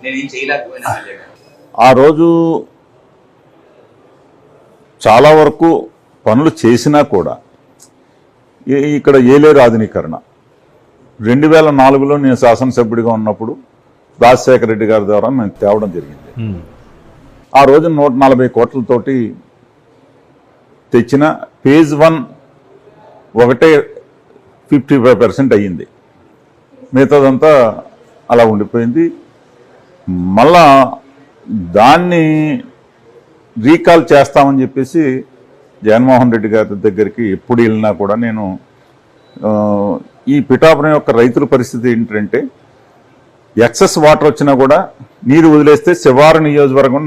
నేనేం చేయలేకపోయినా ఆ రోజు చాలా వరకు పనులు చేసినా కూడా ఇక్కడ ఏలేరు ఆధునీకరణ 2004లో నేను శాసనసభ్యుడిగా ఉన్నప్పుడు రాజశేఖర రెడ్డి గారి ద్వారా మేము తేవడం జరిగింది. ఆ రోజు 140 కోట్లతోటి తెచ్చిన ఫేజ్ 1 ఒకటే 55% అయ్యింది, మిగతాదంతా అలా ఉండిపోయింది. మళ్ళా దాన్ని రీకాల్ చేస్తామని చెప్పేసి జగన్మోహన్ రెడ్డి గారి దగ్గరికి ఎప్పుడు వెళ్ళినా కూడా నేను ఈ పిఠాపురం యొక్క రైతుల పరిస్థితి ఏంటంటే ఎక్సెస్ వాటర్ వచ్చినా కూడా నీరు వదిలేస్తే శివారు నియోజకవర్గం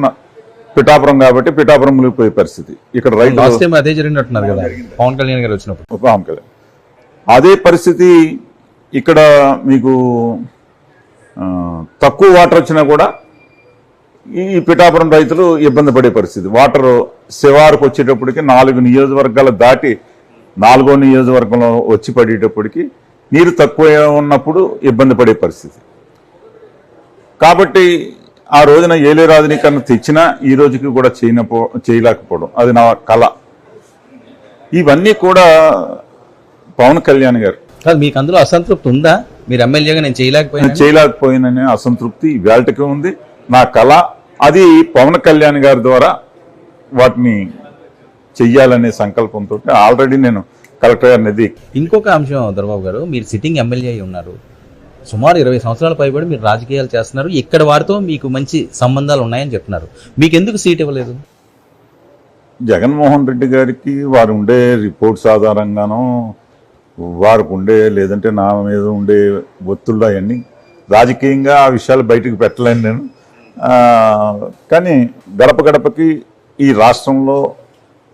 పిఠాపురం కాబట్టి పిఠాపురం మునిగిపోయే పరిస్థితి. ఇక్కడ రైతులు అదే జరిగినట్టున్నారు కదా పవన్ కళ్యాణ్ గారు వచ్చినప్పుడు. పవన్ కళ్యాణ్ అదే పరిస్థితి ఇక్కడ మీకు తక్కువ వాటర్ వచ్చినా కూడా ఈ పిఠాపురం రైతులు ఇబ్బంది పడే పరిస్థితి. వాటర్ శివారుకు వచ్చేటప్పటికి 4 నియోజకవర్గాలు దాటి 4వ నియోజకవర్గంలో వచ్చి పడేటప్పటికి నీరు తక్కువ ఉన్నప్పుడు ఇబ్బంది పడే పరిస్థితి. కాబట్టి ఆ రోజున ఏలేరు ఆధునీకరణ తెచ్చినా ఈ రోజుకి కూడా చేయలేకపోవడం అది నా కళ. ఇవన్నీ కూడా పవన్ కళ్యాణ్ గారు మీకు అందులో అసంతృప్తి ఉందా? మీరు ఎమ్మెల్యేగా నేను చేయలేకపోయిననే అసంతృప్తి వేళకి ఉంది. నా కళ అది పవన్ కళ్యాణ్ గారి ద్వారా వాటిని చెయ్యాలనే సంకల్పంతో ఆల్రెడీ నేను కలెక్టర్ గారిని. ఇంకొక అంశం దొరబాబు గారు, మీరు సిట్టింగ్ ఎమ్మెల్యే ఉన్నారు, సుమారు 20 సంవత్సరాల పైబడి మీరు రాజకీయాలు చేస్తున్నారు, ఇక్కడ వారితో మీకు మంచి సంబంధాలు ఉన్నాయని చెప్తున్నారు, మీకు ఎందుకు సీట్ ఇవ్వలేదు? జగన్మోహన్ రెడ్డి గారికి వారు ఉండే రిపోర్ట్స్ ఆధారంగానో వారికి ఉండే లేదంటే నా మీద ఉండే ఒత్తుళ్ళు అవన్నీ రాజకీయంగా ఆ విషయాలు బయటకు పెట్టలేను నేను. కానీ గడప గడపకి ఈ రాష్ట్రంలో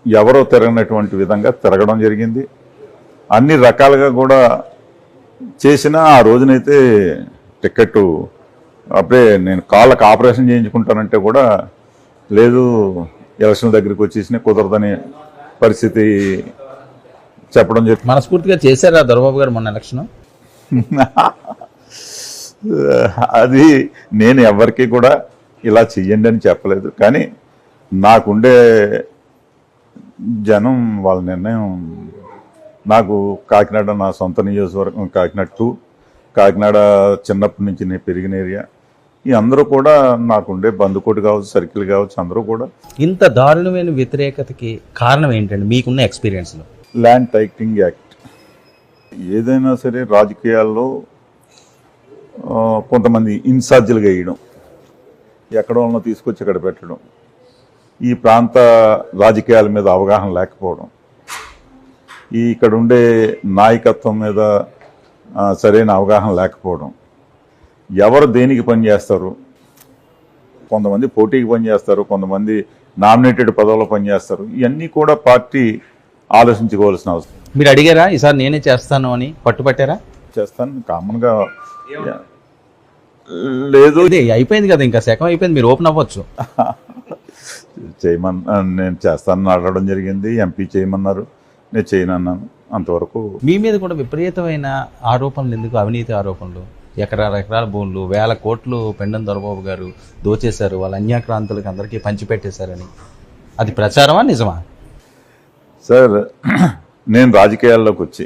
ఎవరో తిరగనటువంటి విధంగా తిరగడం జరిగింది. అన్ని రకాలుగా కూడా చేసిన ఆ రోజునైతే టికెట్ అప్పుడే నేను కాళ్ళకు ఆపరేషన్ చేయించుకుంటానంటే కూడా లేదు, ఎలక్షన్ దగ్గరికి వచ్చేసిన కుదరదని పరిస్థితి చెప్పడం జరిగింది. మనస్ఫూర్తిగా చేశారా దొరబాబు గారు మొన్న ఎలక్షన్? అది నేను ఎవరికి కూడా ఇలా చెయ్యండి అని చెప్పలేదు, కానీ నాకుండే జనం వాళ్ళ నిర్ణయం. నాకు కాకినాడ నా సొంత నియోజకవర్గం, కాకినాడ 2, కాకినాడ చిన్నప్పటి నుంచి నేను పెరిగిన ఏరియా. ఈ అందరూ కూడా నాకుండే బందుకోటి కావచ్చు, సర్కిల్ కావచ్చు, అందరూ కూడా. ఇంత దారుణమైన వ్యతిరేకతకి కారణం ఏంటండి మీకున్న ఎక్స్పీరియన్స్లో? Land titling act. ఏదైనా సరే రాజకీయాల్లో కొంతమంది ఇన్ఛార్జీలుగా వేయడం, ఎక్కడో ఉన్న తీసుకొచ్చి ఇక్కడ పెట్టడం, ఈ ప్రాంత రాజకీయాల మీద అవగాహన లేకపోవడం, ఈ ఇక్కడ ఉండే నాయకత్వం మీద సరైన అవగాహన లేకపోవడం, ఎవరు దేనికి పనిచేస్తారు, కొంతమంది పోటీకి పనిచేస్తారు, కొంతమంది నామినేటెడ్ పదవుల్లో పనిచేస్తారు. ఇవన్నీ కూడా పార్టీ ఆలోచించుకోవాల్సిన అవసరం. మీరు అడిగారా ఈసారి నేనే చేస్తాను అని, పట్టుపట్టారా? చేస్తాను కామన్గా లేదు, అయిపోయింది కదా, ఇంకా శకం అయిపోయింది, మీరు ఓపెన్ అవ్వచ్చు. నేను చేస్తానని అడగడం జరిగింది, ఎంపీ చేయమన్నారు, నేను చేయనన్నాను. అంతవరకు. మీ మీద కూడా విపరీతమైన ఆరోపణలు ఎందుకు? అవినీతి ఆరోపణలు, ఎకరాల భూములు, 1000 కోట్లు పెండం దొరబాబు గారు దోచేశారు, వాళ్ళ అన్యాక్రాంతులకు అందరికీ పంచిపెట్టేశారని, అది ప్రచారమా నిజమా? సార్, నేను రాజకీయాల్లోకి వచ్చి